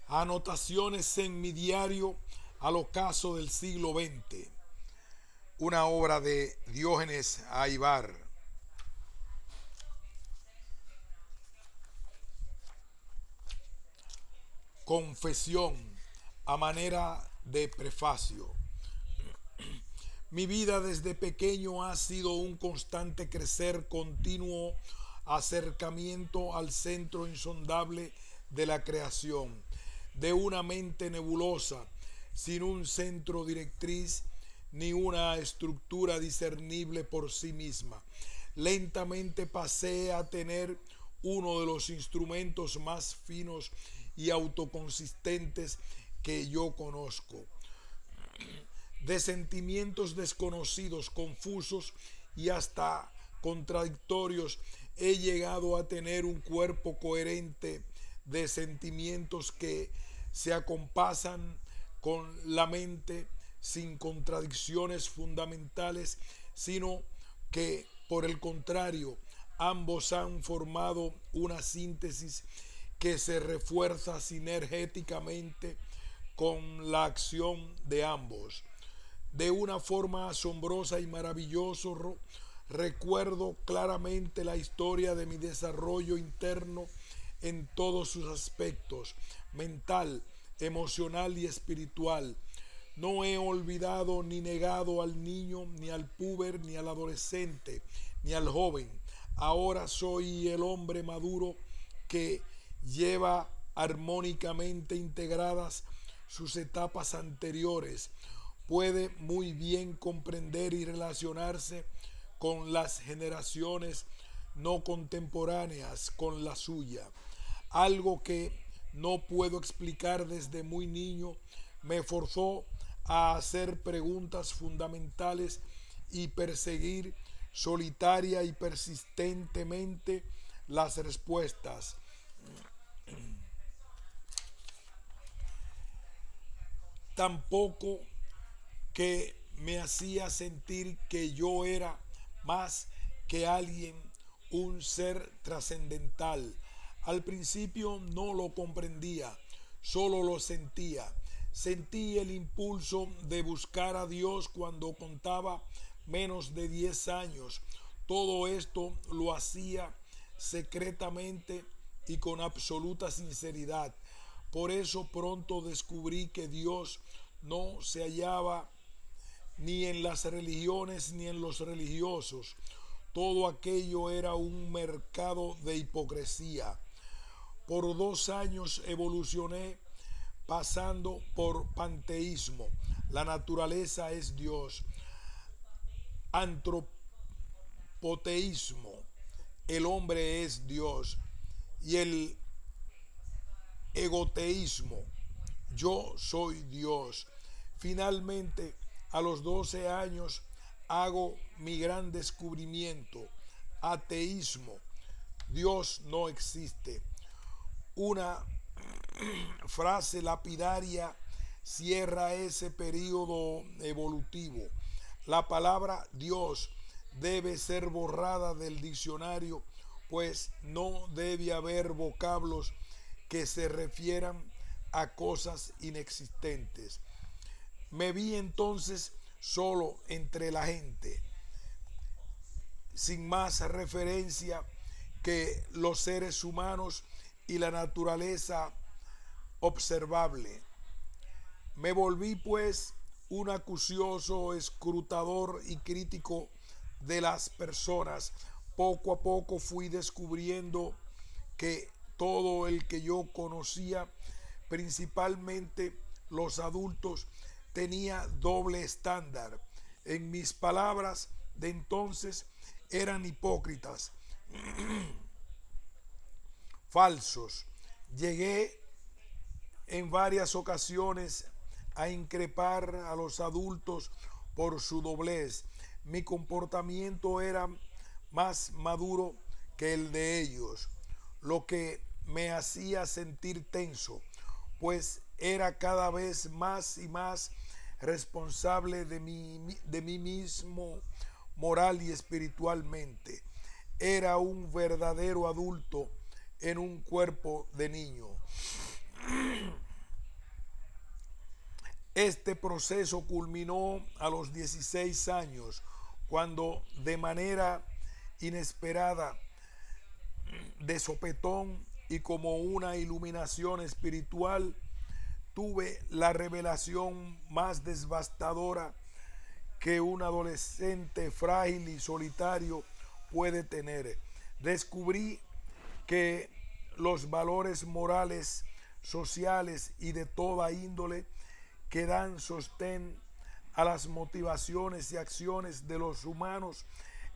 Anotaciones en mi diario al ocaso del siglo XX. Una obra de Diógenes Aybar. Confesión a manera de prefacio. Mi vida desde pequeño ha sido un constante crecer continuo, acercamiento al centro insondable de la creación, de una mente nebulosa, sin un centro directriz ni una estructura discernible por sí misma. Lentamente pasé a tener uno de los instrumentos más finos y autoconsistentes que yo conozco, de sentimientos desconocidos, confusos y hasta contradictorios. He llegado a tener un cuerpo coherente de sentimientos que se acompasan con la mente sin contradicciones fundamentales, sino que por el contrario, ambos han formado una síntesis que se refuerza sinergéticamente con la acción de ambos. De una forma asombrosa y maravillosa, recuerdo claramente la historia de mi desarrollo interno en todos sus aspectos, mental, emocional y espiritual. No he olvidado ni negado al niño, ni al puber, ni al adolescente, ni al joven. Ahora soy el hombre maduro que lleva armónicamente integradas sus etapas anteriores. Puede muy bien comprender y relacionarse con las generaciones no contemporáneas con la suya. Algo que no puedo explicar desde muy niño me forzó a hacer preguntas fundamentales y perseguir solitaria y persistentemente las respuestas. Tampoco que me hacía sentir que yo era más que alguien, un ser trascendental. Al principio no lo comprendía, solo lo sentía. Sentí el impulso de buscar a Dios cuando contaba menos de 10 años. Todo esto lo hacía secretamente y con absoluta sinceridad. Por eso pronto descubrí que Dios no se hallaba ni en las religiones ni en los religiosos. Todo aquello era un mercado de hipocresía. Por 2 años evolucioné pasando por panteísmo. La naturaleza es Dios. Antropoteísmo. El hombre es Dios. Y el egoteísmo. Yo soy Dios. Finalmente, a los 12 años, hago mi gran descubrimiento. Ateísmo. Dios no existe. Una frase lapidaria cierra ese periodo evolutivo. La palabra Dios debe ser borrada del diccionario, pues no debe haber vocablos que se refieran a cosas inexistentes. Me vi entonces solo entre la gente, sin más referencia que los seres humanos y la naturaleza observable. Me volví pues un acucioso escrutador y crítico de las personas. Poco a poco fui descubriendo que todo el que yo conocía, principalmente los adultos, tenía doble estándar. En mis palabras de entonces eran hipócritas, falsos. Llegué en varias ocasiones a increpar a los adultos por su doblez. Mi comportamiento era más maduro que el de ellos, lo que me hacía sentir tenso, pues era cada vez más y más responsable de mí mismo moral y espiritualmente. Era un verdadero adulto en un cuerpo de niño. Este proceso culminó a los 16 años, cuando de manera inesperada, de sopetón y como una iluminación espiritual, tuve la revelación más devastadora que un adolescente frágil y solitario puede tener. Descubrí que los valores morales, sociales y de toda índole que dan sostén a las motivaciones y acciones de los humanos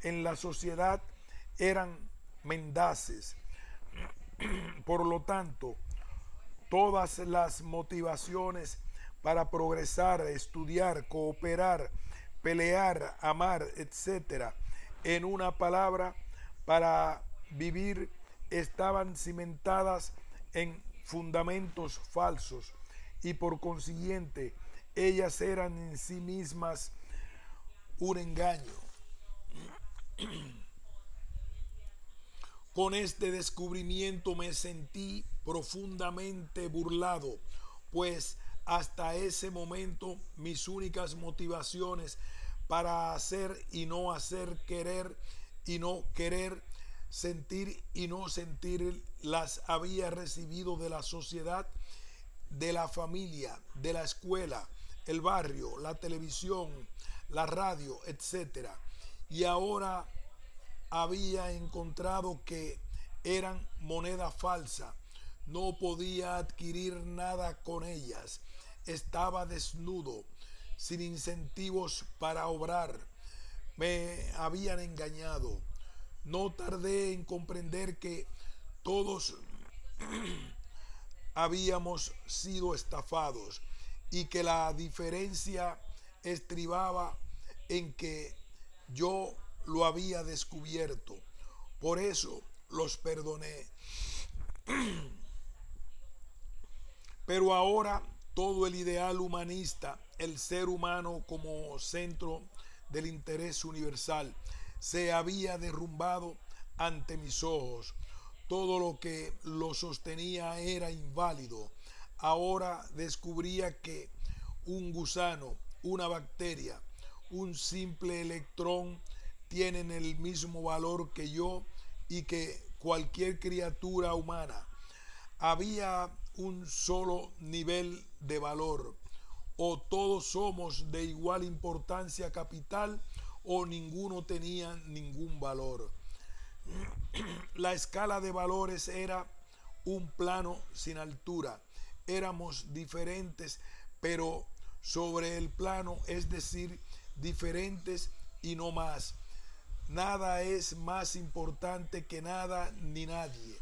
en la sociedad eran mendaces. Por lo tanto, todas las motivaciones para progresar, estudiar, cooperar, pelear, amar, etcétera, en una palabra, para vivir, estaban cimentadas en fundamentos falsos y por consiguiente ellas eran en sí mismas un engaño. Con este descubrimiento me sentí profundamente burlado, pues hasta ese momento mis únicas motivaciones para hacer y no hacer, querer y no querer, sentir y no sentir, las había recibido de la sociedad, de la familia, de la escuela, el barrio, la televisión, la radio, etcétera. Y ahora había encontrado que eran moneda falsa. No podía adquirir nada con ellas. Estaba desnudo, sin incentivos para obrar. Me habían engañado. No tardé en comprender que todos habíamos sido estafados y que la diferencia estribaba en que yo lo había descubierto. Por eso los perdoné. Pero ahora todo el ideal humanista, el ser humano como centro del interés universal, se había derrumbado ante mis ojos. Todo lo que lo sostenía era inválido. Ahora descubría que un gusano, una bacteria, un simple electrón tienen el mismo valor que yo y que cualquier criatura humana. Había un solo nivel de valor. O todos somos de igual importancia capital o ninguno tenía ningún valor. La escala de valores era un plano sin altura. Éramos diferentes, pero sobre el plano, es decir, diferentes y no más. Nada es más importante que nada ni nadie.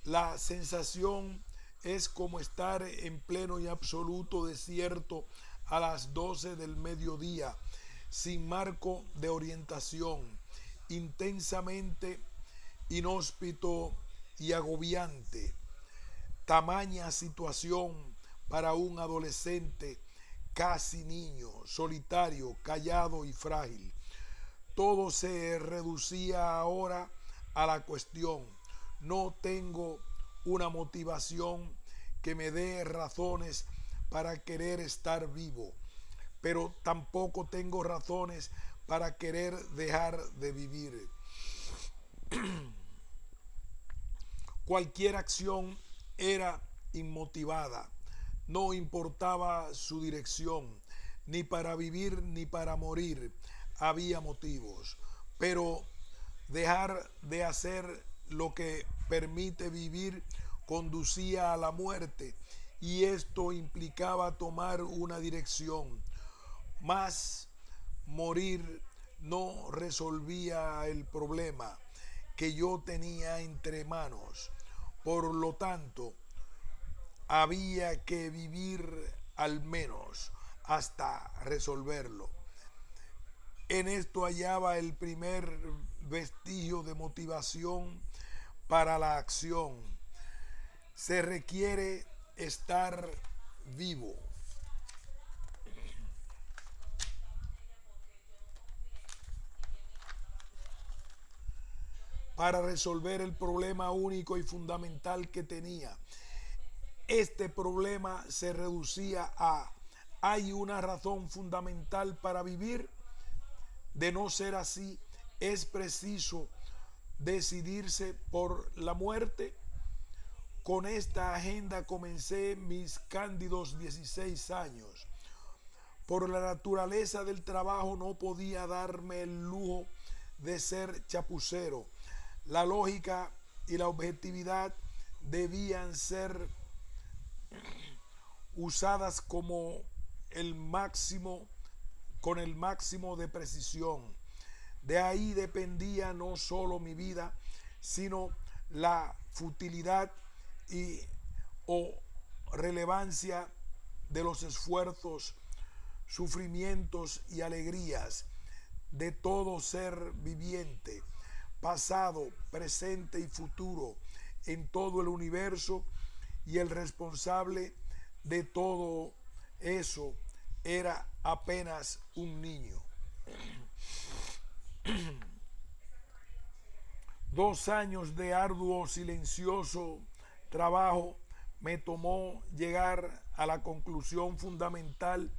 La sensación es como estar en pleno y absoluto desierto a las 12 del mediodía, sin marco de orientación, intensamente inhóspito y agobiante. Tamaña situación para un adolescente, casi niño, solitario, callado y frágil. Todo se reducía ahora a la cuestión: no tengo una motivación que me dé razones para querer estar vivo, pero tampoco tengo razones para querer dejar de vivir. Cualquier acción era inmotivada, no importaba su dirección, ni para vivir ni para morir había motivos, pero dejar de hacer lo que permite vivir conducía a la muerte, y esto implicaba tomar una dirección. Mas morir no resolvía el problema que yo tenía entre manos. Por lo tanto, había que vivir al menos hasta resolverlo. En esto hallaba el primer vestigio de motivación para la acción. Se requiere estar vivo. Para resolver el problema único y fundamental que tenía. Este problema se reducía a hay una razón fundamental para vivir. De no ser así, es preciso decidirse por la muerte. Con esta agenda comencé mis cándidos 16 años. Por la naturaleza del trabajo no podía darme el lujo de ser chapucero. La lógica y la objetividad debían ser usadas con el máximo de precisión. De ahí dependía no solo mi vida, sino la futilidad o relevancia de los esfuerzos, sufrimientos y alegrías de todo ser viviente, pasado, presente y futuro, en todo el universo, y el responsable de todo eso era apenas un niño. 2 años de arduo, silencioso trabajo me tomó llegar a la conclusión fundamental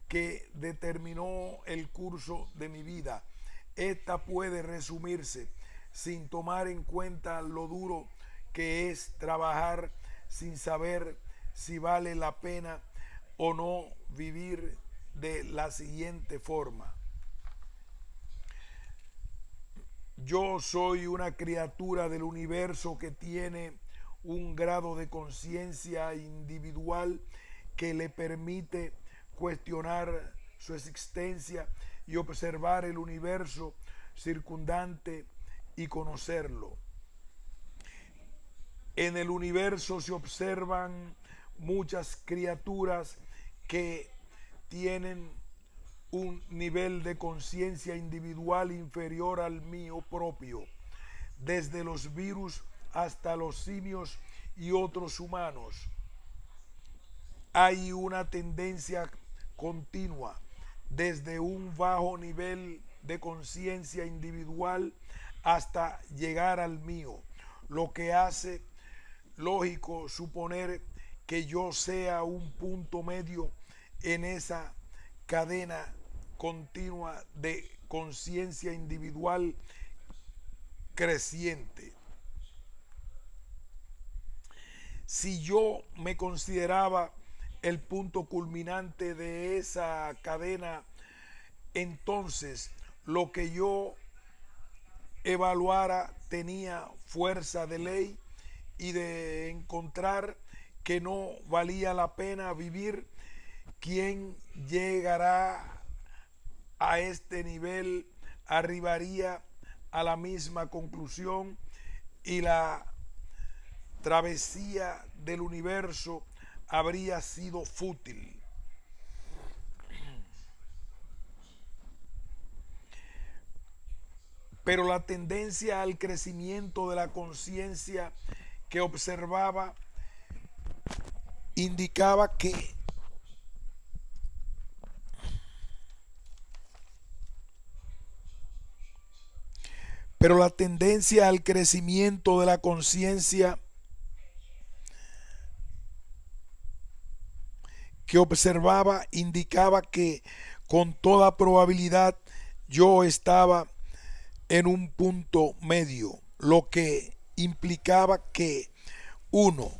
que determinó el curso de mi vida. Esta puede resumirse sin tomar en cuenta lo duro que es trabajar sin saber si vale la pena o no vivir de la siguiente forma. Yo soy una criatura del universo que tiene un grado de conciencia individual que le permite cuestionar su existencia y observar el universo circundante y conocerlo. En el universo se observan muchas criaturas que tienen un nivel de conciencia individual inferior al mío propio, desde los virus hasta los simios y otros humanos. Hay una tendencia continua desde un bajo nivel de conciencia individual hasta llegar al mío, lo que hace lógico suponer que yo sea un punto medio en esa cadena continua de conciencia individual creciente. Si yo me consideraba el punto culminante de esa cadena, entonces lo que yo evaluara tenía fuerza de ley, y de encontrar que no valía la pena vivir. Quien llegará a este nivel arribaría a la misma conclusión, y la travesía del universo habría sido fútil. Pero la tendencia al crecimiento de la conciencia que observaba indicaba que con toda probabilidad yo estaba en un punto medio, lo que implicaba que, uno,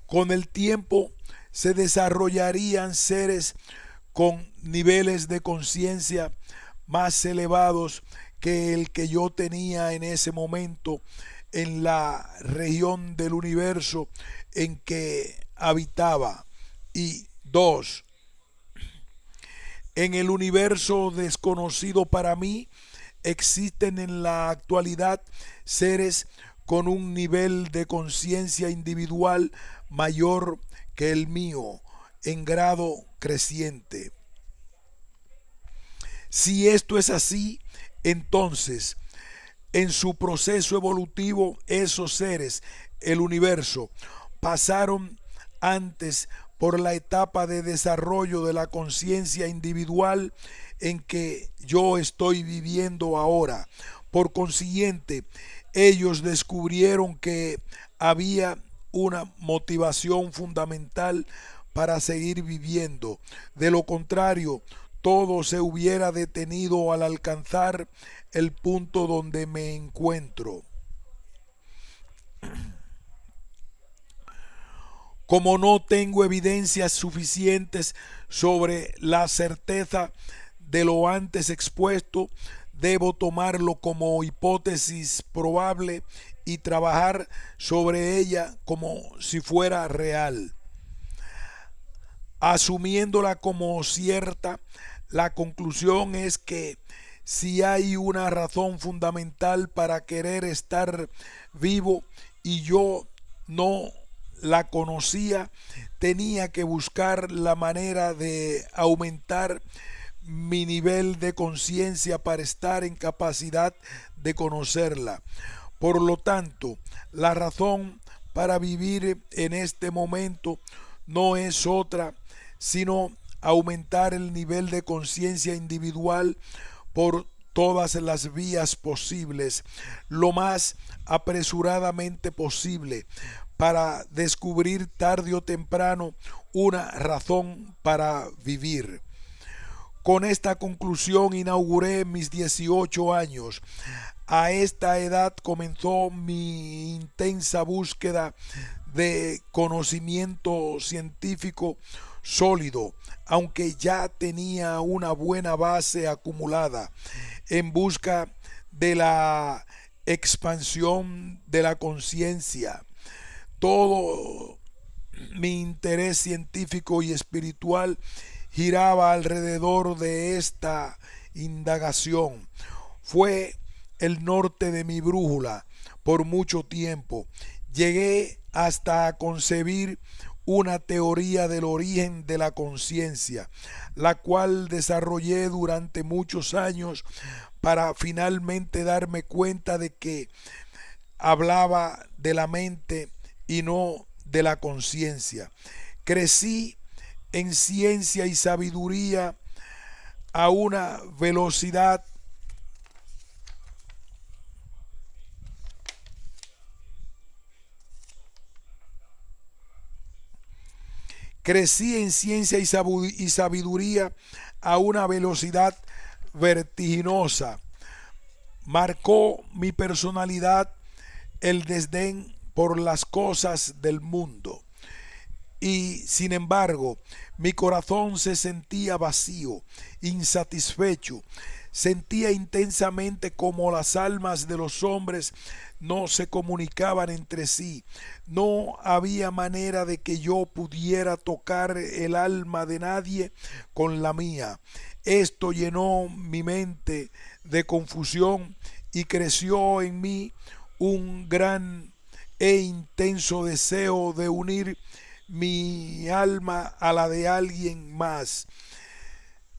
con el tiempo se desarrollarían seres con niveles de conciencia más elevados que el que yo tenía en ese momento en la región del universo en que habitaba. Y dos, en el universo desconocido para mí existen en la actualidad seres con un nivel de conciencia individual mayor que el mío, en grado creciente. Si esto es así, entonces, en su proceso evolutivo, esos seres, el universo, pasaron antes por la etapa de desarrollo de la conciencia individual en que yo estoy viviendo ahora. Por consiguiente, ellos descubrieron que había una motivación fundamental para seguir viviendo. De lo contrario, todo se hubiera detenido al alcanzar el punto donde me encuentro. Como no tengo evidencias suficientes sobre la certeza de lo antes expuesto, debo tomarlo como hipótesis probable y trabajar sobre ella como si fuera real. Asumiéndola como cierta, la conclusión es que si hay una razón fundamental para querer estar vivo y yo no la conocía, tenía que buscar la manera de aumentar mi nivel de conciencia para estar en capacidad de conocerla. Por lo tanto, la razón para vivir en este momento no es otra sino aumentar el nivel de conciencia individual por todas las vías posibles, lo más apresuradamente posible, para descubrir tarde o temprano una razón para vivir. Con esta conclusión inauguré mis 18 años. A esta edad comenzó mi intensa búsqueda de conocimiento científico sólido, aunque ya tenía una buena base acumulada, en busca de la expansión de la conciencia. Todo mi interés científico y espiritual giraba alrededor de esta indagación. Fue el norte de mi brújula por mucho tiempo. Llegué hasta concebir una teoría del origen de la conciencia, la cual desarrollé durante muchos años para finalmente darme cuenta de que hablaba de la mente y no de la conciencia. Crecí en ciencia y sabiduría a una velocidad crecí en ciencia y sabiduría a una velocidad vertiginosa. Marcó mi personalidad el desdén por las cosas del mundo. Y sin embargo, mi corazón se sentía vacío, insatisfecho. Sentía intensamente como las almas de los hombres no se comunicaban entre sí. No había manera de que yo pudiera tocar el alma de nadie con la mía. Esto llenó mi mente de confusión y creció en mí un gran e intenso deseo de unir mi alma a la de alguien más.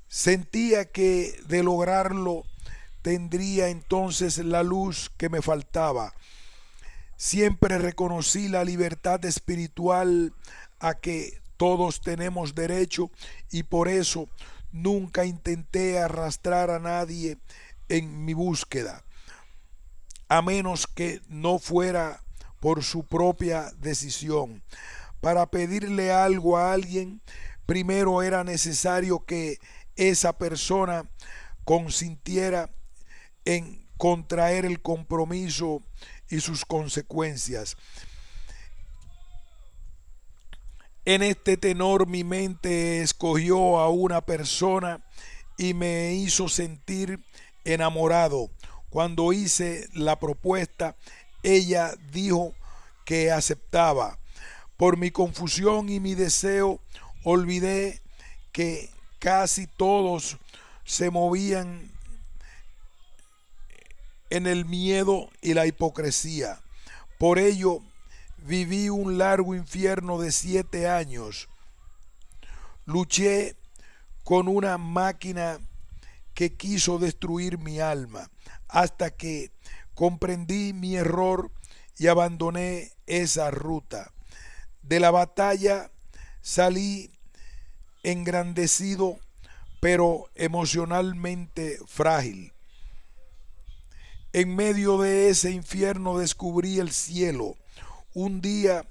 Sentía que de lograrlo tendría entonces la luz que me faltaba. Siempre reconocí la libertad espiritual a que todos tenemos derecho y por eso nunca intenté arrastrar a nadie en mi búsqueda, a menos que no fuera por su propia decisión. Para pedirle algo a alguien, primero era necesario que esa persona consintiera en contraer el compromiso y sus consecuencias. En este tenor mi mente escogió a una persona y me hizo sentir enamorado. Cuando hice la propuesta, ella dijo que aceptaba. Por mi confusión y mi deseo, olvidé que casi todos se movían en el miedo y la hipocresía. Por ello, viví un largo infierno de 7 años. Luché con una máquina que quiso destruir mi alma, hasta que comprendí mi error y abandoné esa ruta. De la batalla salí engrandecido, pero emocionalmente frágil. En medio de ese infierno descubrí el cielo. Un día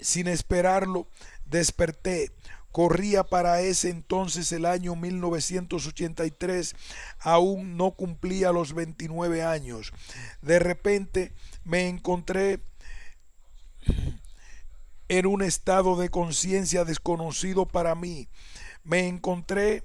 Sin esperarlo, desperté. Corría para ese entonces el año 1983, aún no cumplía los 29 años. De repente me encontré en un estado de conciencia desconocido para mí. Me encontré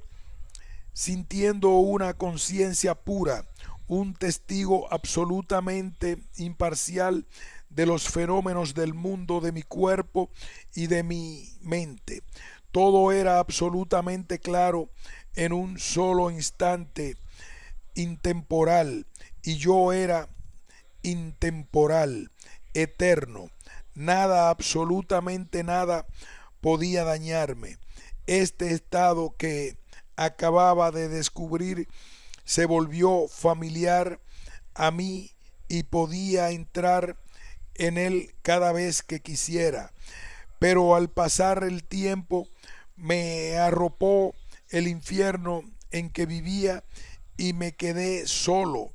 sintiendo una conciencia pura, un testigo absolutamente imparcial de los fenómenos del mundo, de mi cuerpo y de mi mente. Todo era absolutamente claro en un solo instante, intemporal, y yo era intemporal, eterno. Nada, absolutamente nada, podía dañarme. Este estado que acababa de descubrir se volvió familiar a mí y podía entrar en él cada vez que quisiera. Pero al pasar el tiempo me arropó el infierno en que vivía y me quedé solo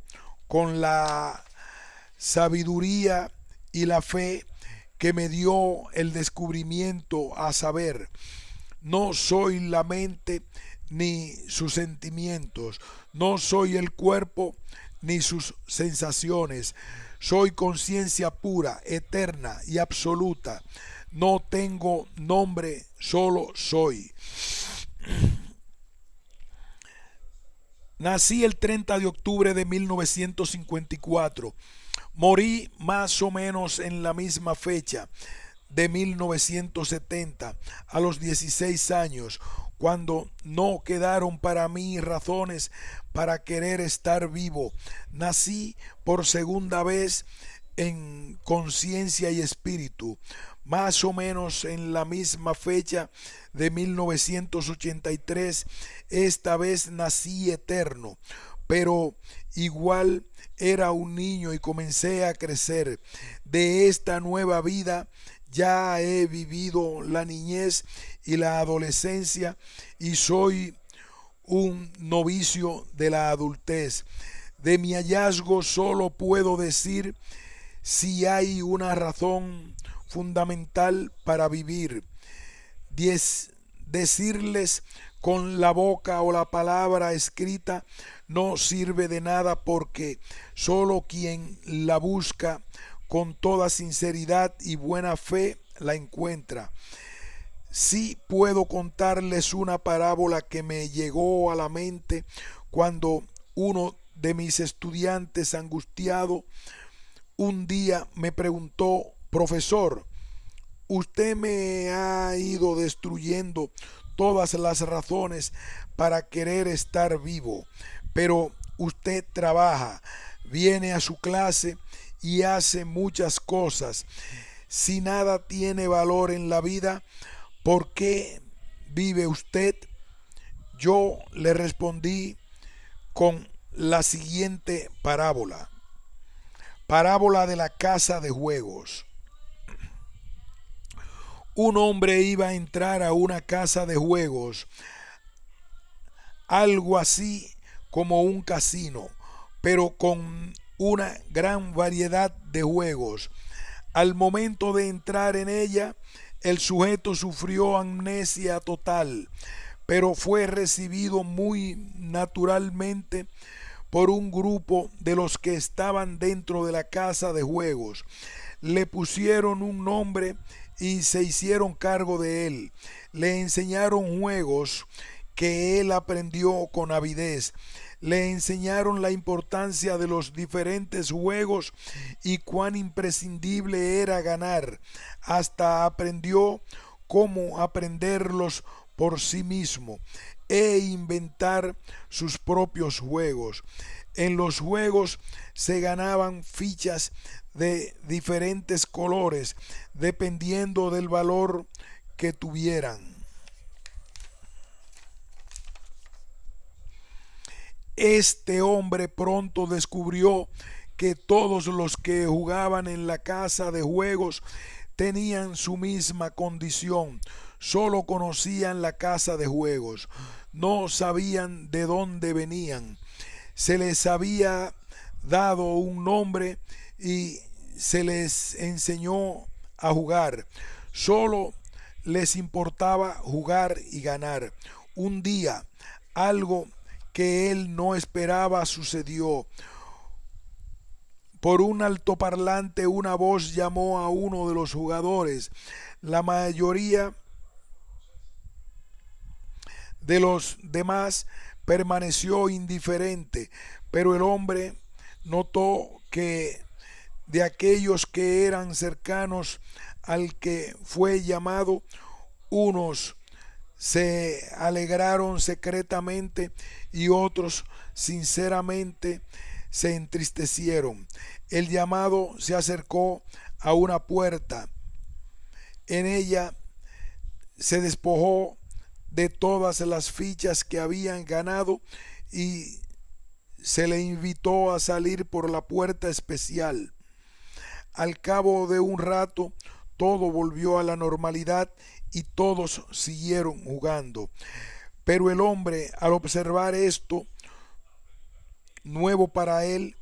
con la sabiduría y la fe que me dio el descubrimiento, a saber, no soy la mente ni sus sentimientos, no soy el cuerpo ni sus sensaciones, soy conciencia pura, eterna y absoluta. No tengo nombre, solo soy. Nací el 30 de octubre de 1954. Morí más o menos en la misma fecha de 1970, a los 16 años, cuando no quedaron para mí razones para querer estar vivo. Nací por segunda vez en conciencia y espíritu, más o menos en la misma fecha de 1983. Esta vez nací eterno, pero igual era un niño y comencé a crecer. De esta nueva vida ya he vivido la niñez y la adolescencia y soy un novicio de la adultez. De mi hallazgo solo puedo decir si hay una razón fundamental para vivir. Decirles con la boca o la palabra escrita no sirve de nada, porque solo quien la busca con toda sinceridad y buena fe la encuentra. Sí puedo contarles una parábola que me llegó a la mente cuando uno de mis estudiantes, angustiado, un día me preguntó: profesor, usted me ha ido destruyendo todas las razones para querer estar vivo, pero usted trabaja, viene a su clase y hace muchas cosas. Si nada tiene valor en la vida, ¿por qué vive usted? Yo le respondí con la siguiente parábola. Parábola de la casa de juegos. Un hombre iba a entrar a una casa de juegos, algo así como un casino, pero con una gran variedad de juegos. Al momento de entrar en ella, el sujeto sufrió amnesia total, pero fue recibido muy naturalmente por un grupo de los que estaban dentro de la casa de juegos. Le pusieron un nombre y se hicieron cargo de él. Le enseñaron juegos que él aprendió con avidez. Le enseñaron la importancia de los diferentes juegos y cuán imprescindible era ganar. Hasta aprendió cómo aprenderlos por sí mismo e inventar sus propios juegos. En los juegos se ganaban fichas de diferentes colores dependiendo del valor que tuvieran. Este hombre pronto descubrió que todos los que jugaban en la casa de juegos tenían su misma condición, solo conocían la casa de juegos, no sabían de dónde venían. Se les había dado un nombre y se les enseñó a jugar. Solo les importaba jugar y ganar. Un día, algo que él no esperaba sucedió. Por un altoparlante una voz llamó a uno de los jugadores. La mayoría de los demás permaneció indiferente, pero el hombre notó que de aquellos que eran cercanos al que fue llamado, unos se alegraron secretamente y otros sinceramente se entristecieron. El llamado se acercó a una puerta. En ella se despojó de todas las fichas que habían ganado y se le invitó a salir por la puerta especial. Al cabo de un rato, todo volvió a la normalidad y todos siguieron jugando. Pero el hombre, al observar esto nuevo para él,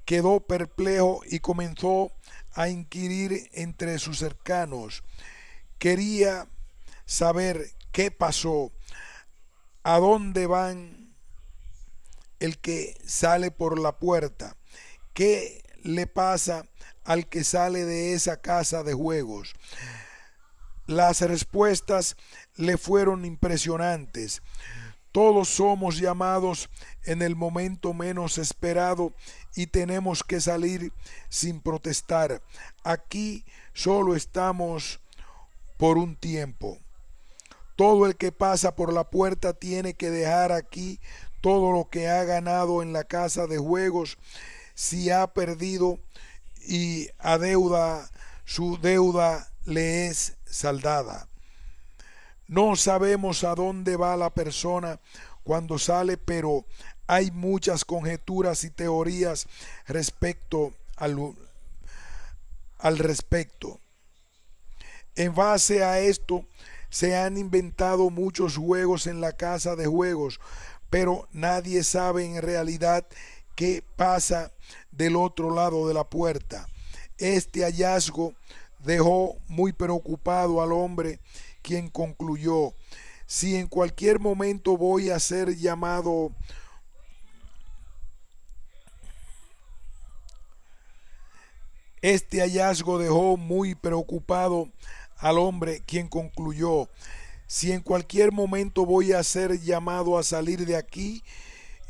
quedó perplejo y comenzó a inquirir entre sus cercanos. Quería saber qué pasó, a dónde van el que sale por la puerta, qué le pasa al que sale de esa casa de juegos. Las respuestas le fueron impresionantes. Todos somos llamados en el momento menos esperado y tenemos que salir sin protestar. Aquí solo estamos por un tiempo. Todo el que pasa por la puerta tiene que dejar aquí todo lo que ha ganado en la casa de juegos. Si ha perdido y adeuda, su deuda le es saldada. No sabemos a dónde va la persona cuando sale, pero hay muchas conjeturas y teorías respecto al respecto. En base a esto, se han inventado muchos juegos en la casa de juegos, pero nadie sabe en realidad qué pasa del otro lado de la puerta. Este hallazgo dejó muy preocupado al hombre, quien concluyó: si en cualquier momento voy a ser llamado Este hallazgo dejó muy preocupado al hombre, quien concluyó: si en cualquier momento voy a ser llamado a salir de aquí,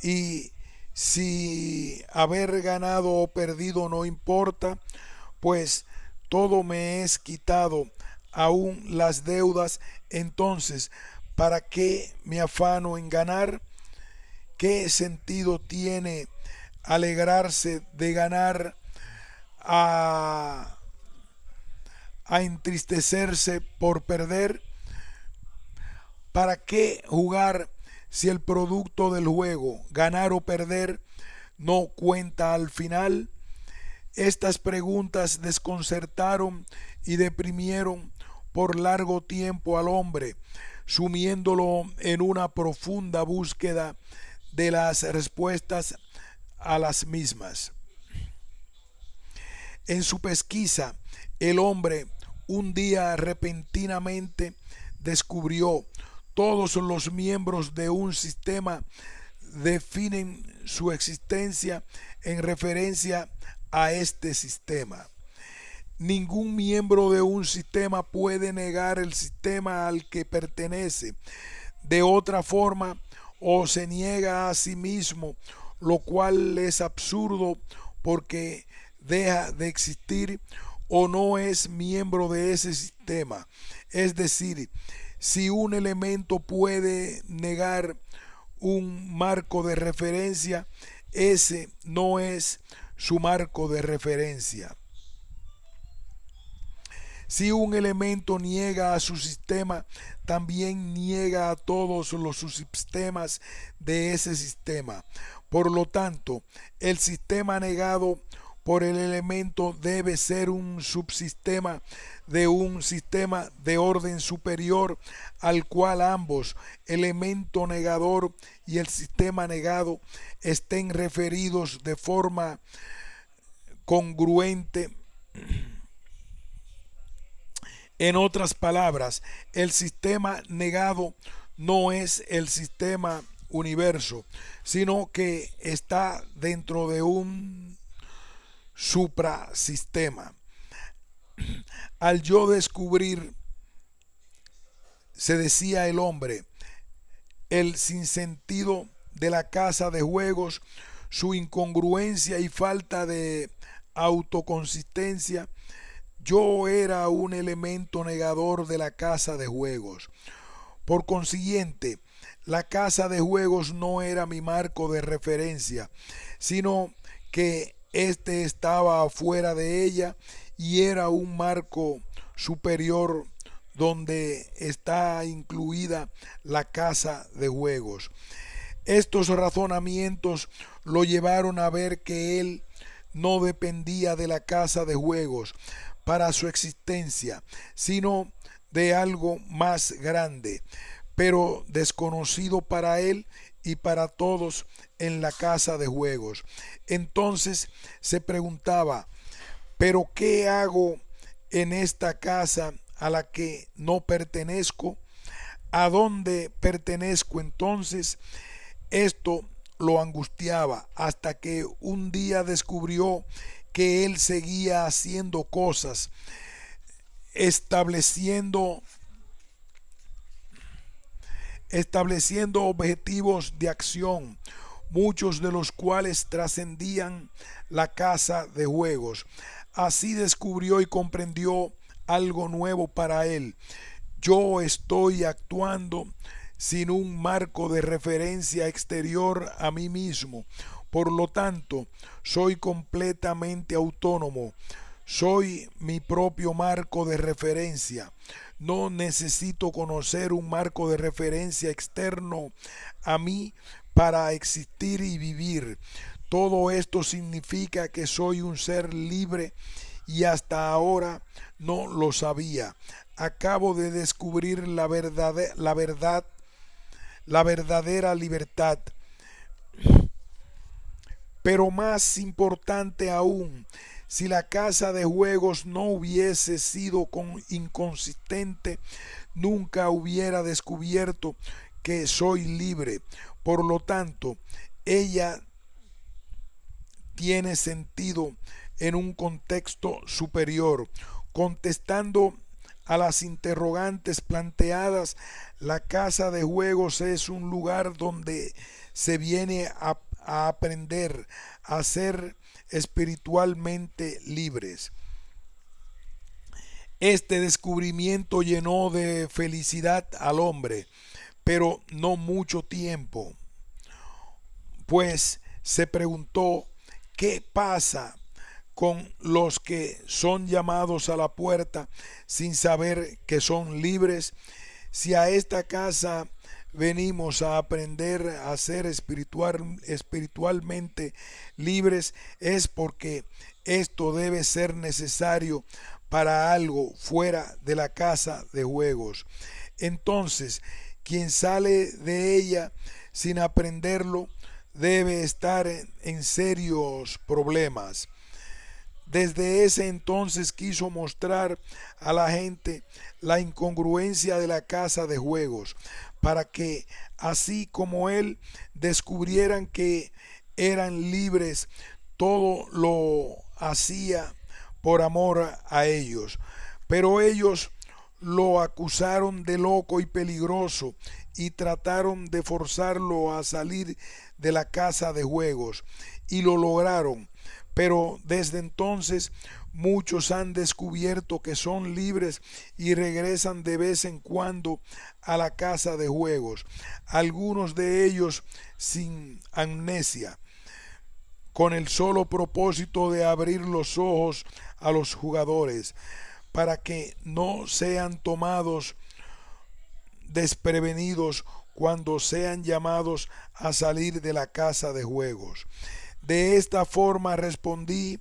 y si haber ganado o perdido no importa, pues todo me es quitado, aún las deudas, entonces, ¿para qué me afano en ganar? ¿Qué sentido tiene alegrarse de ganar a, a entristecerse por perder? ¿Para qué jugar si el producto del juego, ganar o perder, no cuenta al final? Estas preguntas desconcertaron y deprimieron por largo tiempo al hombre, sumiéndolo en una profunda búsqueda de las respuestas a las mismas. En su pesquisa, el hombre un día repentinamente descubrió: todos los miembros de un sistema definen su existencia en referencia a este sistema. Ningún miembro de un sistema puede negar el sistema al que pertenece. De otra forma, o se niega a sí mismo, lo cual es absurdo porque deja de existir, o no es miembro de ese sistema. Es decir, si un elemento puede negar un marco de referencia, ese no es su marco de referencia. Si un elemento niega a su sistema, también niega a todos los subsistemas de ese sistema. Por lo tanto, el sistema negado por el elemento debe ser un subsistema de un sistema de orden superior, al cual ambos, elemento negador y el sistema negado, estén referidos de forma congruente En otras palabras, el sistema negado no es el sistema universo, sino que está dentro de un suprasistema. Al yo descubrir, se decía el hombre, el sinsentido de la casa de juegos, su incongruencia y falta de autoconsistencia, yo era un elemento negador de la casa de juegos. Por consiguiente, la casa de juegos no era mi marco de referencia, sino que éste estaba afuera de ella y era un marco superior donde está incluida la casa de juegos. Estos razonamientos lo llevaron a ver que él no dependía de la casa de juegos para su existencia, sino de algo más grande, pero desconocido para él y para todos en la casa de juegos. Entonces se preguntaba, ¿pero qué hago en esta casa a la que no pertenezco? ¿A dónde pertenezco entonces? Esto lo angustiaba hasta que un día descubrió que él seguía haciendo cosas, estableciendo objetivos de acción, muchos de los cuales trascendían la casa de juegos. Así descubrió y comprendió algo nuevo para él. Yo estoy actuando sin un marco de referencia exterior a mí mismo. Por lo tanto, soy completamente autónomo. Soy mi propio marco de referencia. No necesito conocer un marco de referencia externo a mí para existir y vivir. Todo esto significa que soy un ser libre y hasta ahora no lo sabía. Acabo de descubrir la verdadera libertad. Pero más importante aún, si la casa de juegos no hubiese sido inconsistente, nunca hubiera descubierto que soy libre. Por lo tanto, ella tiene sentido en un contexto superior. Contestando a las interrogantes planteadas, la casa de juegos es un lugar donde se viene a aprender a ser espiritualmente libres. Este descubrimiento llenó de felicidad al hombre, pero no mucho tiempo, pues se preguntó qué pasa con los que son llamados a la puerta sin saber que son libres. Si a esta casa venimos a aprender a ser espiritualmente libres, es porque esto debe ser necesario para algo fuera de la casa de juegos. Entonces, quien sale de ella sin aprenderlo debe estar en serios problemas. Desde ese entonces quiso mostrar a la gente la incongruencia de la casa de juegos, para que, así como él, descubrieran que eran libres. Todo lo hacía por amor a ellos. Pero ellos lo acusaron de loco y peligroso y trataron de forzarlo a salir de la casa de juegos, y lo lograron. Pero desde entonces muchos han descubierto que son libres y regresan de vez en cuando a la casa de juegos, algunos de ellos sin amnesia, con el solo propósito de abrir los ojos a los jugadores para que no sean tomados desprevenidos cuando sean llamados a salir de la casa de juegos. De esta forma respondí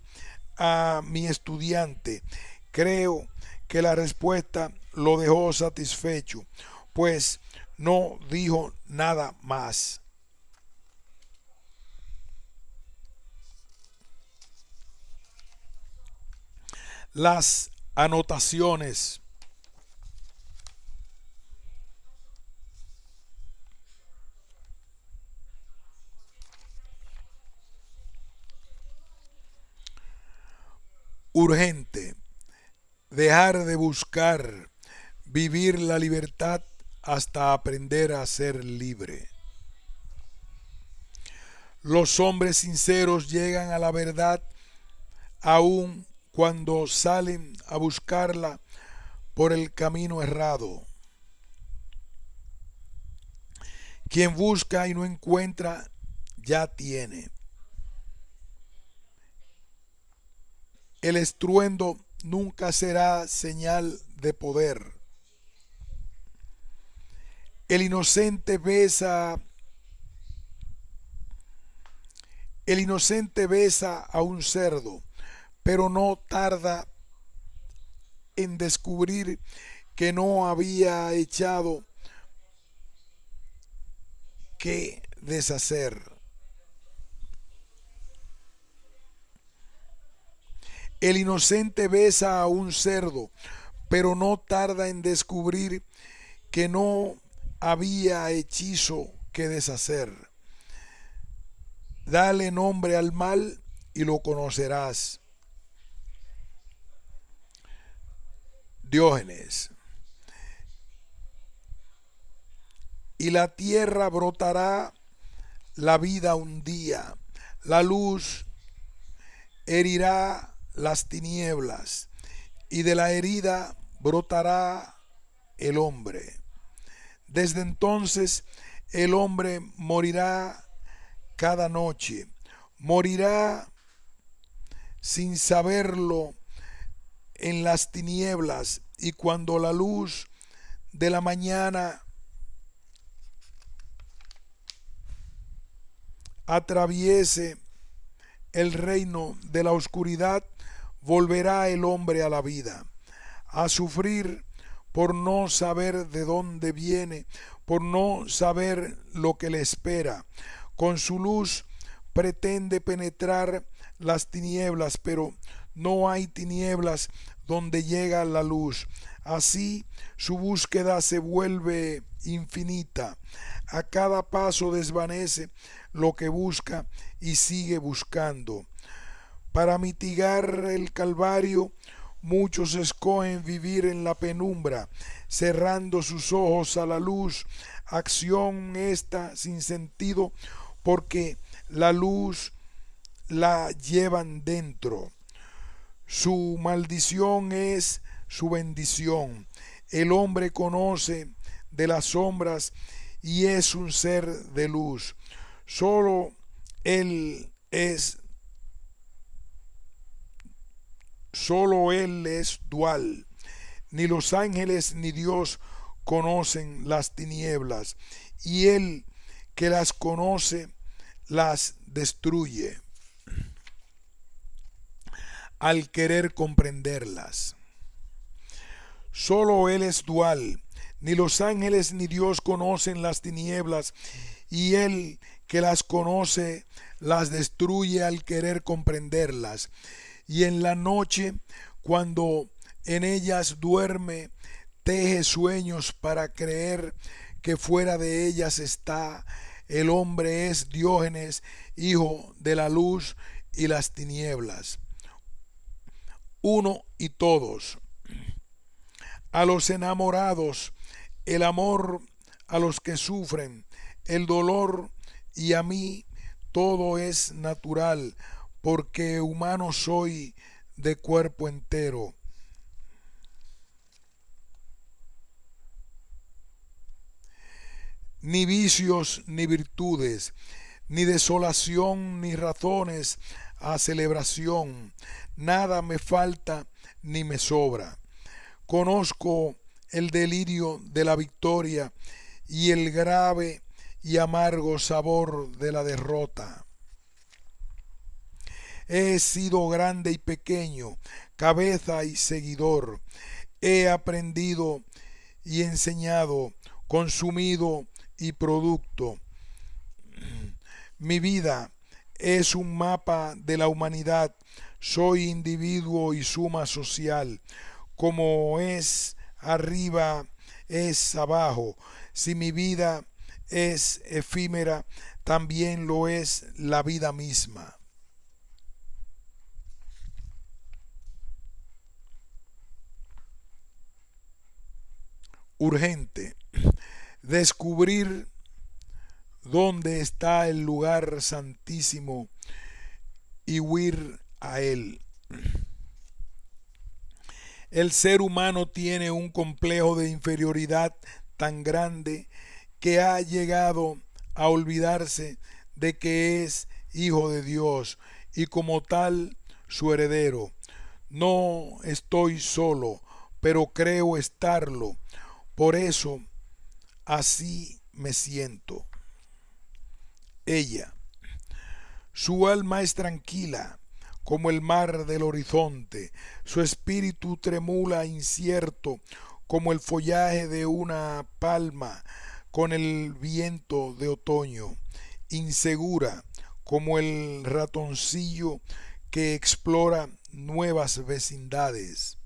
a mi estudiante. Creo que la respuesta lo dejó satisfecho, pues no dijo nada más. Las anotaciones. urgente dejar de buscar vivir la libertad hasta aprender a ser libre. Los hombres sinceros llegan a la verdad aun cuando salen a buscarla por el camino errado. Quien busca y no encuentra, ya tiene. El estruendo nunca será señal de poder. El inocente besa a un cerdo, pero no tarda en descubrir que no había echado que deshacer. El inocente besa a un cerdo, pero no tarda en descubrir que no había hechizo que deshacer. Dale nombre al mal y lo conocerás. Diógenes. Y la tierra brotará la vida un día. La luz herirá las tinieblas y de la herida brotará el hombre. Desde entonces el hombre morirá cada noche, morirá sin saberlo en las tinieblas, y cuando la luz de la mañana atraviese el reino de la oscuridad, volverá el hombre a la vida, a sufrir por no saber de dónde viene, por no saber lo que le espera. Con su luz pretende penetrar las tinieblas, pero no hay tinieblas donde llega la luz. Así su búsqueda se vuelve infinita. A cada paso desvanece lo que busca y sigue buscando. Para mitigar el calvario, muchos escogen vivir en la penumbra, cerrando sus ojos a la luz, acción esta sin sentido, porque la luz la llevan dentro. Su maldición es su bendición. El hombre conoce de las sombras y es un ser de luz. Solo él es dual. Ni los ángeles ni Dios conocen las tinieblas, y el que las conoce las destruye al querer comprenderlas. Solo Él es dual. Ni los ángeles ni Dios conocen las tinieblas, y el que las conoce las destruye al querer comprenderlas. Y en la noche, cuando en ellas duerme, teje sueños para creer que fuera de ellas está. El hombre es Diógenes, hijo de la luz y las tinieblas. Uno y todos. A los enamorados, el amor; a los que sufren, el dolor; y a mí todo es natural, porque humano soy de cuerpo entero. Ni vicios ni virtudes, ni desolación ni razones a celebración, nada me falta ni me sobra. Conozco el delirio de la victoria y el grave y amargo sabor de la derrota. He sido grande y pequeño, cabeza y seguidor. He aprendido y enseñado, consumido y producto. Mi vida es un mapa de la humanidad. Soy individuo y suma social. Como es arriba, es abajo. Si mi vida es efímera, también lo es la vida misma. Urgente. Descubrir dónde está el lugar santísimo y huir a él. El ser humano tiene un complejo de inferioridad tan grande que ha llegado a olvidarse de que es hijo de Dios y como tal su heredero. No estoy solo, pero creo estarlo. Por eso así me siento. Ella. Su alma es tranquila como el mar del horizonte. Su espíritu tremula incierto como el follaje de una palma con el viento de otoño. Insegura como el ratoncillo que explora nuevas vecindades.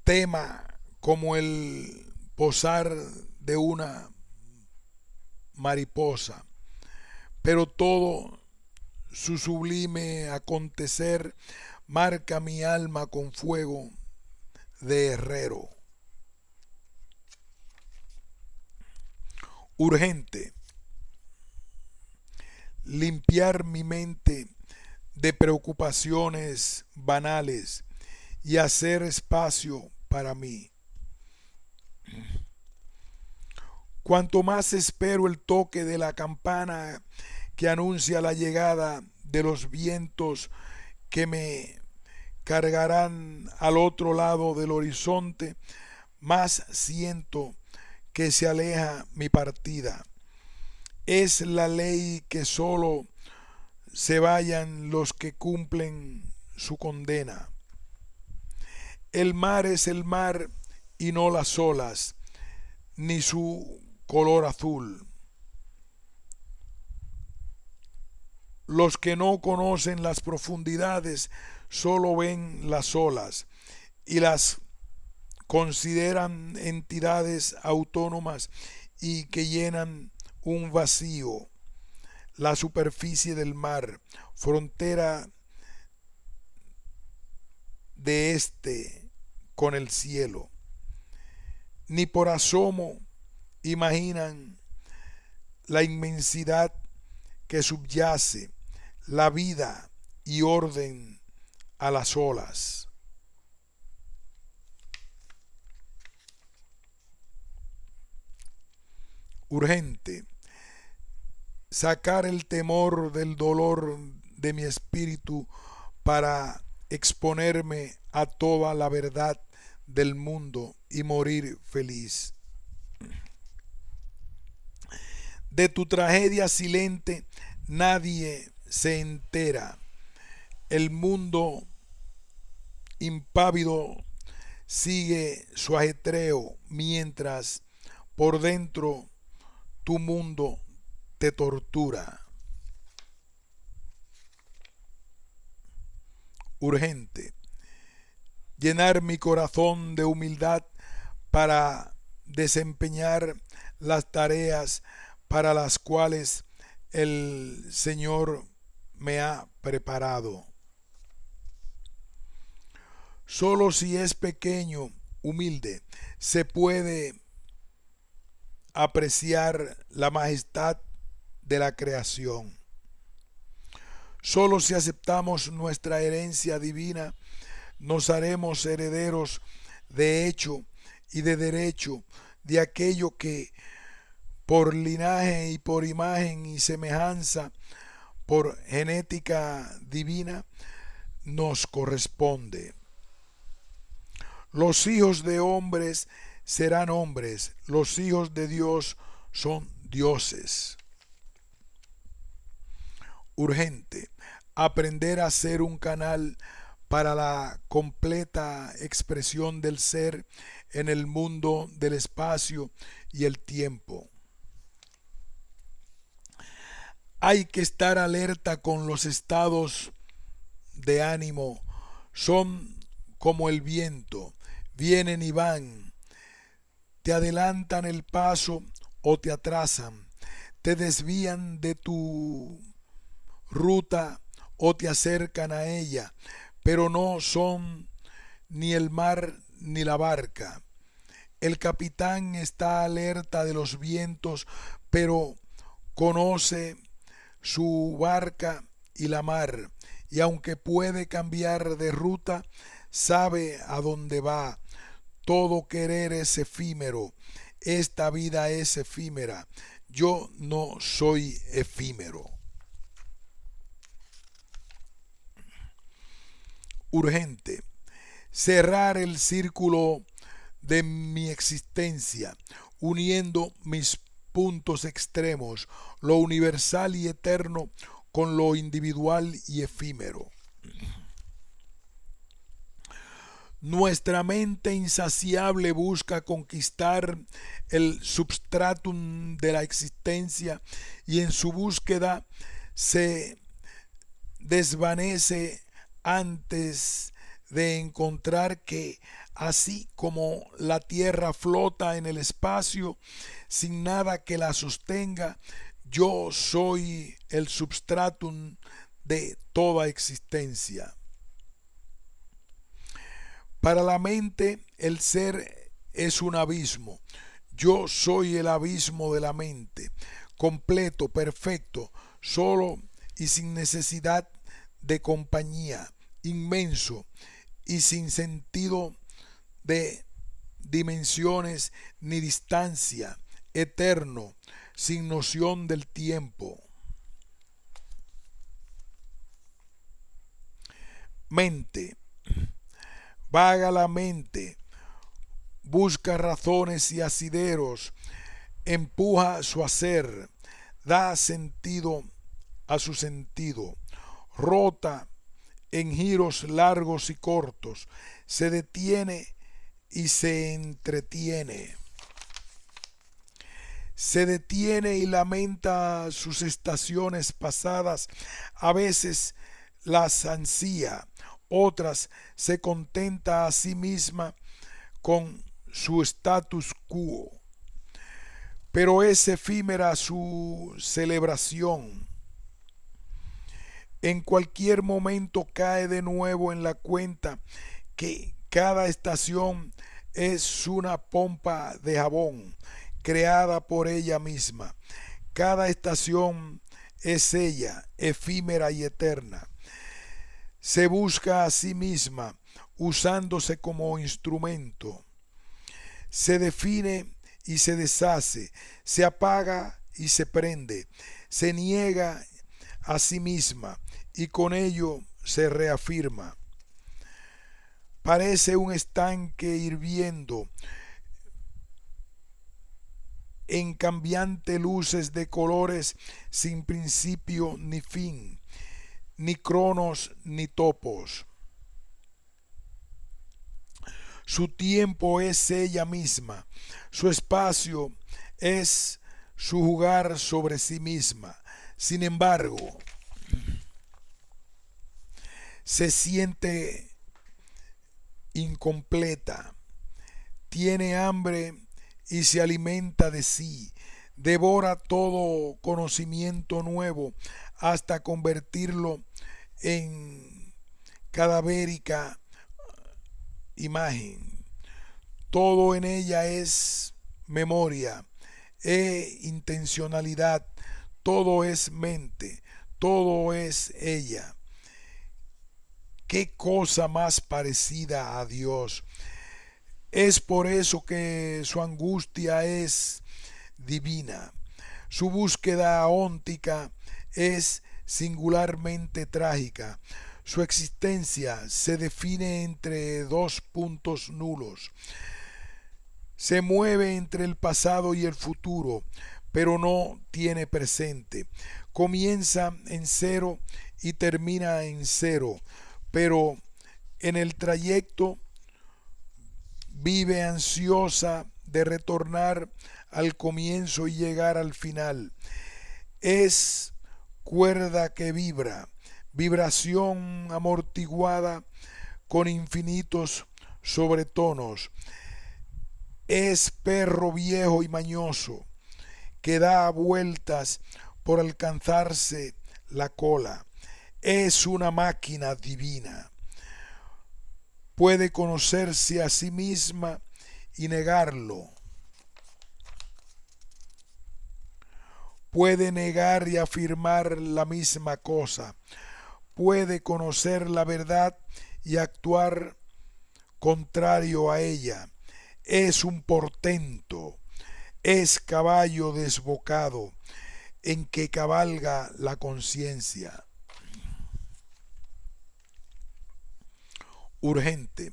Tema como el posar de una mariposa, pero todo su sublime acontecer marca mi alma con fuego de herrero. Urgente. Limpiar mi mente de preocupaciones banales y hacer espacio para mí. Cuanto más espero el toque de la campana que anuncia la llegada de los vientos que me cargarán al otro lado del horizonte, más siento que se aleja mi partida. Es la ley que solo se vayan los que cumplen su condena. El mar es el mar y no las olas, ni su color azul. Los que no conocen las profundidades solo ven las olas y las consideran entidades autónomas y que llenan un vacío, la superficie del mar, frontera de este con el cielo. Ni por asomo imaginan la inmensidad que subyace, la vida y orden a las olas. Urgente. Sacar el temor del dolor de mi espíritu para exponerme a toda la verdad del mundo y morir feliz. De tu tragedia silente nadie se entera. El mundo impávido sigue su ajetreo mientras por dentro tu mundo te tortura. Urgente. Llenar mi corazón de humildad para desempeñar las tareas para las cuales el Señor me ha preparado. Solo si es pequeño, humilde, se puede apreciar la majestad de la creación. Solo si aceptamos nuestra herencia divina, nos haremos herederos de hecho y de derecho de aquello que por linaje y por imagen y semejanza, por genética divina, nos corresponde. Los hijos de hombres serán hombres, los hijos de Dios son dioses. Urgente. Aprender a ser un canal para la completa expresión del ser en el mundo del espacio y el tiempo. Hay que estar alerta con los estados de ánimo. Son como el viento, vienen y van, te adelantan el paso o te atrasan, te desvían de tu ruta o te acercan a ella, pero no son ni el mar ni la barca. El capitán está alerta de los vientos, pero conoce su barca y la mar, y aunque puede cambiar de ruta, sabe a dónde va. Todo querer es efímero, esta vida es efímera, yo no soy efímero. Urgente. Cerrar el círculo de mi existencia, uniendo mis puntos extremos, lo universal y eterno con lo individual y efímero. Nuestra mente insaciable busca conquistar el substratum de la existencia y en su búsqueda se desvanece antes de encontrar que así como la Tierra flota en el espacio sin nada que la sostenga, yo soy el substratum de toda existencia. Para la mente, el ser es un abismo. Yo soy el abismo de la mente, completo, perfecto, solo y sin necesidad de compañía, inmenso y sin sentido de dimensiones ni distancia, eterno, sin noción del tiempo. Mente. Vaga la mente, busca razones y asideros, empuja su hacer, da sentido a su sentido, rota en giros largos y cortos, se detiene y se entretiene. Se detiene y lamenta sus estaciones pasadas, a veces las ansía, otras se contenta a sí misma con su status quo. Pero es efímera su celebración. En cualquier momento cae de nuevo en la cuenta que cada estación es una pompa de jabón creada por ella misma. Cada estación es ella, efímera y eterna. Se busca a sí misma, usándose como instrumento. Se define y se deshace, se apaga y se prende, se niega a sí misma y con ello se reafirma. Parece un estanque hirviendo en cambiantes luces de colores sin principio ni fin, ni cronos ni topos. Su tiempo es ella misma, su espacio es su jugar sobre sí misma. Sin embargo, se siente incompleta, tiene hambre y se alimenta de sí, devora todo conocimiento nuevo hasta convertirlo en cadavérica imagen. Todo en ella es memoria e intencionalidad, todo es mente, todo es ella. Qué cosa más parecida a Dios. Es por eso que su angustia es divina. Su búsqueda aóntica es singularmente trágica. Su existencia se define entre dos puntos nulos. Se mueve entre el pasado y el futuro, pero no tiene presente. Comienza en cero y termina en cero, pero en el trayecto vive ansiosa de retornar al comienzo y llegar al final. Es cuerda que vibra, vibración amortiguada con infinitos sobretonos. Es perro viejo y mañoso que da vueltas por alcanzarse la cola. Es una máquina divina. puede conocerse a sí misma y negarlo. Puede negar y afirmar la misma cosa. Puede conocer la verdad y actuar contrario a ella. Es un portento, es caballo desbocado en que cabalga la conciencia. Urgente.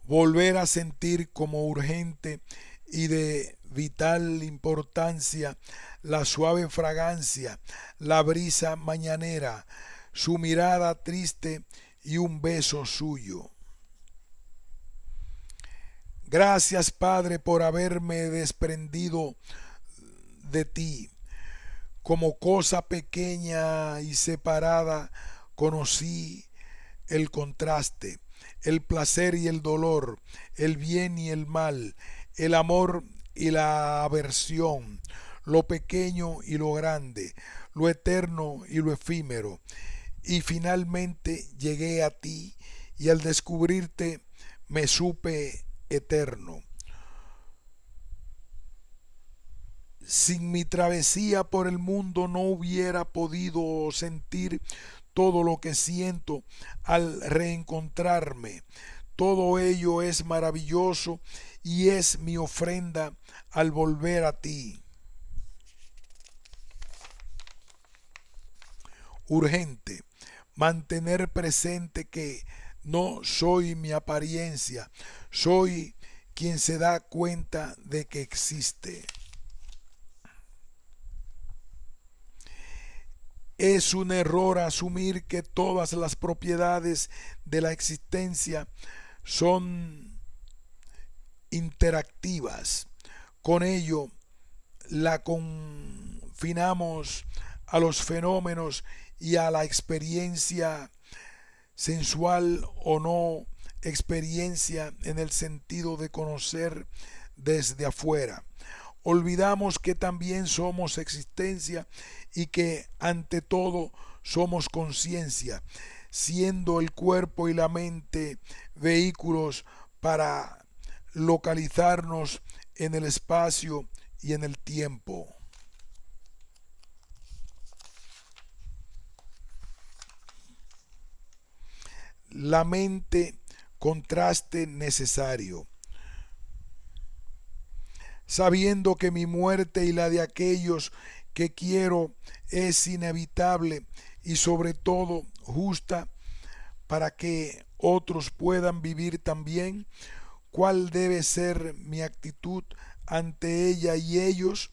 Volver a sentir como urgente y de vital importancia la suave fragancia, la brisa mañanera, su mirada triste y un beso suyo. Gracias, Padre, por haberme desprendido de ti. Como cosa pequeña y separada conocí el contraste, el placer y el dolor, el bien y el mal, el amor y la aversión, lo pequeño y lo grande, lo eterno y lo efímero. Y finalmente llegué a ti y al descubrirte me supe eterno. Sin mi travesía por el mundo no hubiera podido sentir todo lo que siento al reencontrarme. Todo ello es maravilloso y es mi ofrenda al volver a ti. Urgente. Mantener presente que no soy mi apariencia, soy quien se da cuenta de que existe. Es un error asumir que todas las propiedades de la existencia son interactivas. Con ello, la confinamos a los fenómenos y a la experiencia sensual o no experiencia en el sentido de conocer desde afuera. Olvidamos que también somos existencia y que ante todo somos conciencia, siendo el cuerpo y la mente vehículos para localizarnos en el espacio y en el tiempo. La mente, contraste necesario. Sabiendo que mi muerte y la de aquellos que quiero es inevitable y sobre todo justa para que otros puedan vivir también, ¿cuál debe ser mi actitud ante ella y ellos?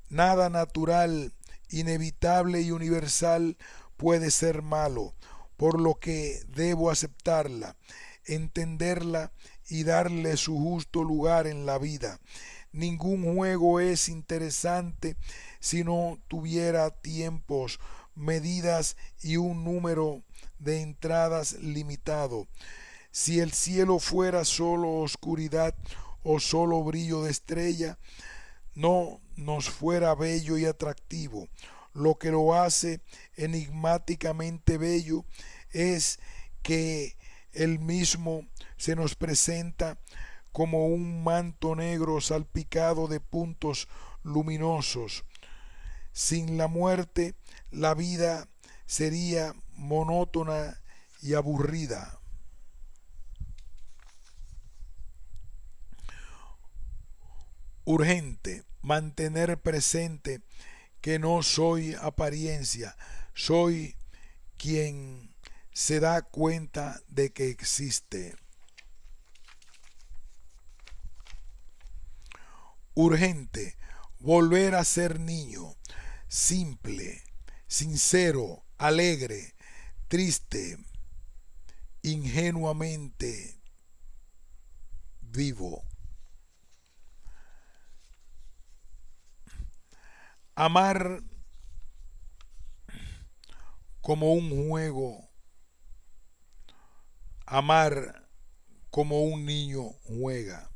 Nada natural, inevitable y universal puede ser malo, por lo que debo aceptarla, entenderla y darle su justo lugar en la vida. Ningún juego es interesante si no tuviera tiempos, medidas y un número de entradas limitado. Si el cielo fuera solo oscuridad o solo brillo de estrella, no nos fuera bello y atractivo. Lo que lo hace enigmáticamente bello es que el mismo se nos presenta como un manto negro salpicado de puntos luminosos. Sin la muerte, la vida sería monótona y aburrida. Urgente, mantener presente que no soy apariencia, soy quien se da cuenta de que existe. Urgente, volver a ser niño, simple, sincero, alegre, triste, ingenuamente vivo. Amar como un juego, amar como un niño juega.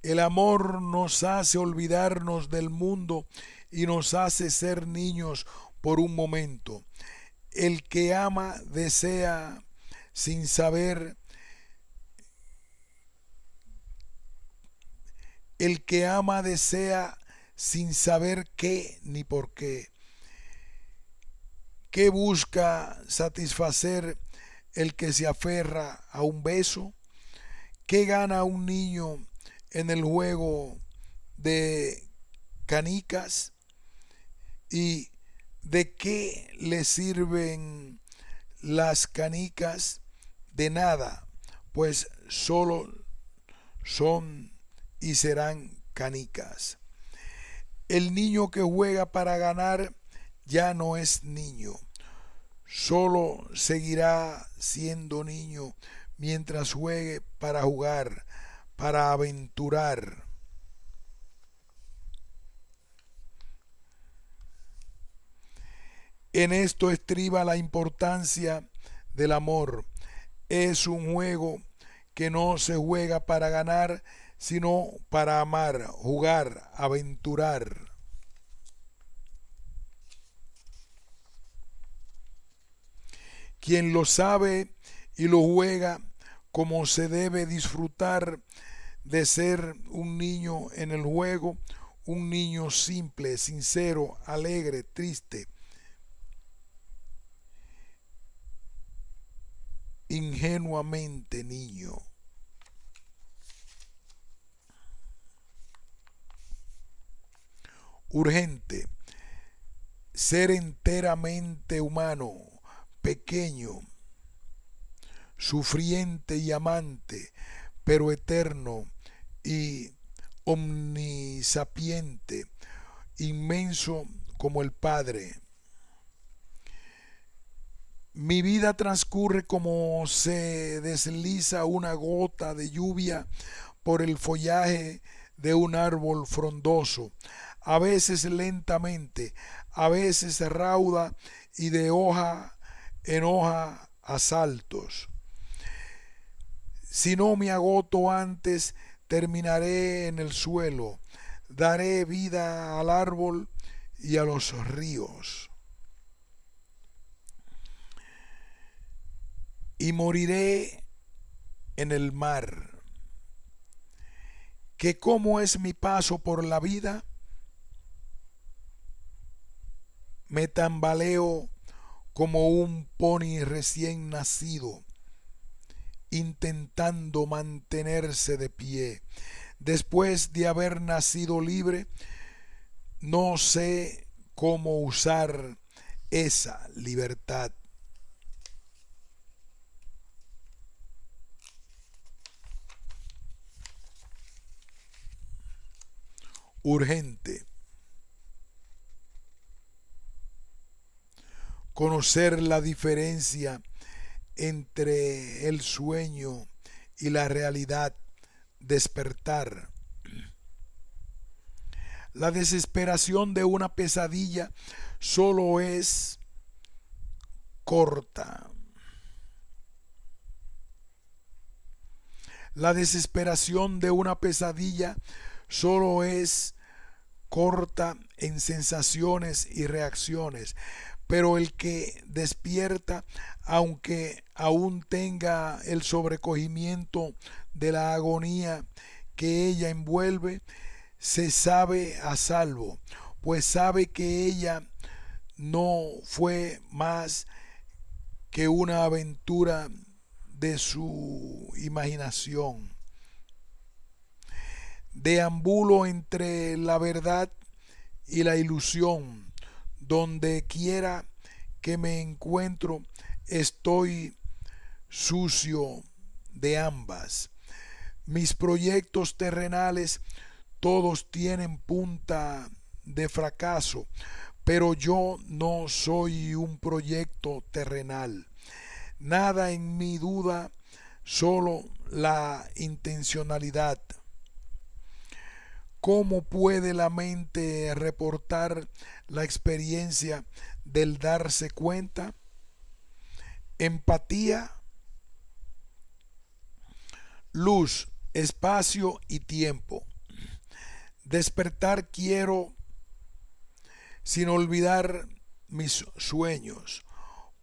El amor nos hace olvidarnos del mundo y nos hace ser niños por un momento. El que ama desea sin saber, el que ama desea sin saber qué ni por qué. ¿Qué busca satisfacer el que se aferra a un beso? ¿Qué gana un niño en el juego de canicas? ¿Y de qué le sirven las canicas? De nada, pues solo son y serán canicas. El niño que juega para ganar ya no es niño, solo seguirá siendo niño mientras juegue para jugar, para aventurar. En esto estriba la importancia del amor. Es un juego que no se juega para ganar, sino para amar, jugar, aventurar. Quien lo sabe y lo juega como se debe disfrutar de ser un niño en el juego, un niño simple, sincero, alegre, triste, ingenuamente niño. Urgente, ser enteramente humano, pequeño, sufriente y amante, pero eterno y omnisapiente, inmenso como el Padre. Mi vida transcurre como se desliza una gota de lluvia por el follaje de un árbol frondoso, a veces lentamente, a veces rauda y de hoja en hoja a saltos. Si no me agoto antes, terminaré en el suelo, daré vida al árbol y a los ríos. Y moriré en el mar. ¿Que cómo es mi paso por la vida? Me tambaleo como un pony recién nacido, intentando mantenerse de pie. Después de haber nacido libre, no sé cómo usar esa libertad. Urgente. Conocer la diferencia entre el sueño y la realidad, despertar. La desesperación de una pesadilla solo es corta. La desesperación de una pesadilla solo es corta en sensaciones y reacciones, pero el que despierta, aunque aún tenga el sobrecogimiento de la agonía que ella envuelve, se sabe a salvo, pues sabe que ella no fue más que una aventura de su imaginación. Deambulo entre la verdad y la ilusión. Donde quiera que me encuentro, estoy sucio de ambas. Mis proyectos terrenales todos tienen punta de fracaso, pero yo no soy un proyecto terrenal. Nada en mi duda, solo la intencionalidad. ¿Cómo puede la mente reportar la experiencia del darse cuenta? Empatía, luz, espacio y tiempo. Despertar quiero sin olvidar mis sueños,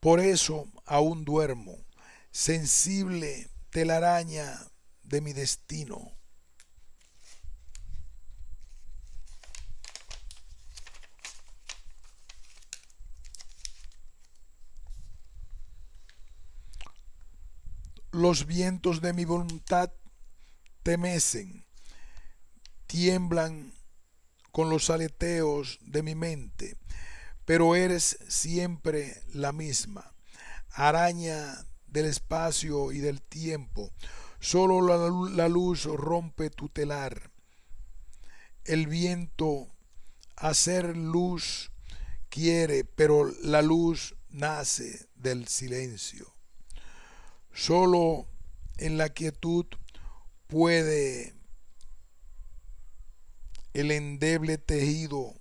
Por eso aún duermo, sensible telaraña de mi destino. Los vientos de mi voluntad te mecen, tiemblan con los aleteos de mi mente, pero eres siempre la misma, araña del espacio y del tiempo. Solo la luz rompe tu telar. El viento hacer luz quiere, pero la luz nace del silencio. Solo en la quietud puede el endeble tejido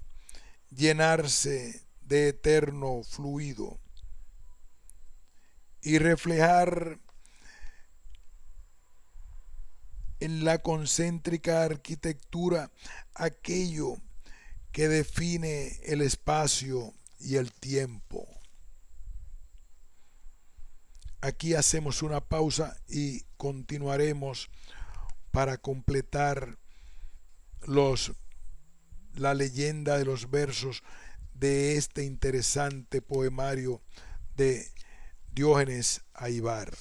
llenarse de eterno fluido y reflejar en la concéntrica arquitectura aquello que define el espacio y el tiempo. Aquí hacemos una pausa y continuaremos para completar la leyenda de los versos de este interesante poemario de Diógenes Aybar.